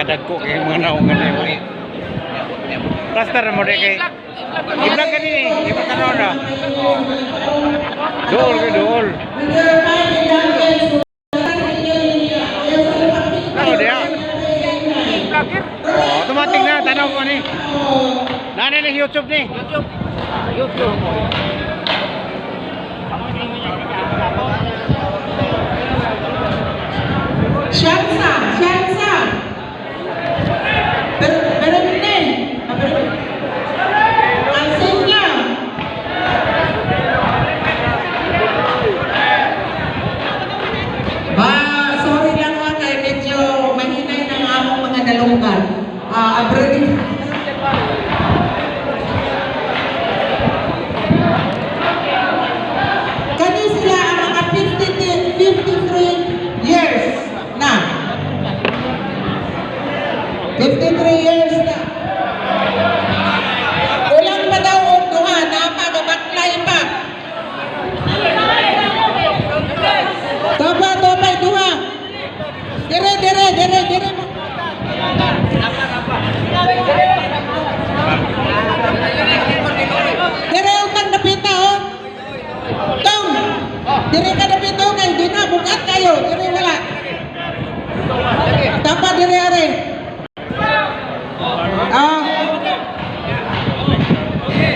dagko kay mga naungan na yun. Plaster mo rin kay... I-vlog ka din eh. Iba ka na. Dool ka, dool. Ano diya? Automatic na. Tanaw ko ni. Nanay na YouTube ni. YouTube. Shansa. Pero hindi. Alsenya. Sorry lang ha, kaya medyo mahinay ng among mga dalunggan. Abroad. Kani sila ang mga 53 years na. 53 years na. Ulang pa daw o duha na pagabaklay pa. Topay duha. Dire mo. Dire utang napita o. Tong. Dire ka napita o kay di na bukat kayo. Dire wala. Tapa dire are.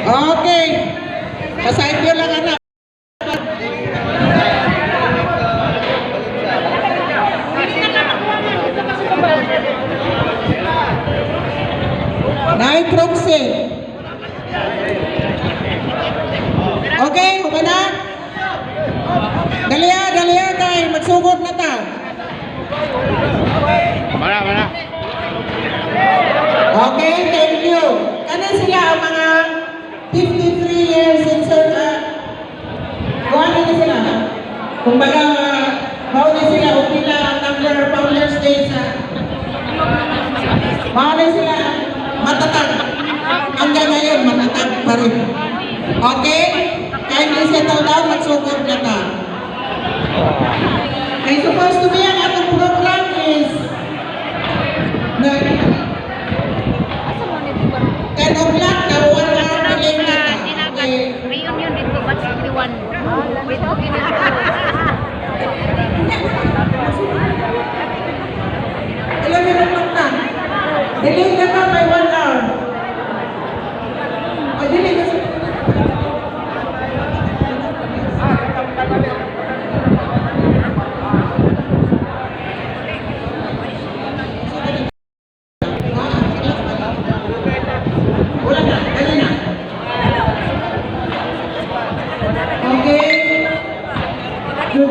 Okay. Pasahit yun lang anak. Night proxy. Okay, na? Daliya kay magsugod na ta. Mana. Okay, thank you. Kana sila ang mga 53 years in kuha na sila. Kumbaga, how na sila, upila ang number Founders Day sa how na sila matatag. Hanggang ngayon, matatag pa rin. Okay? Kindly settle down, magsugod na ta. Okay, supposed to be ang atong program is 10 o'clock na 1 hour delay na ta. Okay. Reunion dito, batch 51. Dito, Ilan minutes na? Delay na ta by 1 hour. O, delay na sa... Okay. Good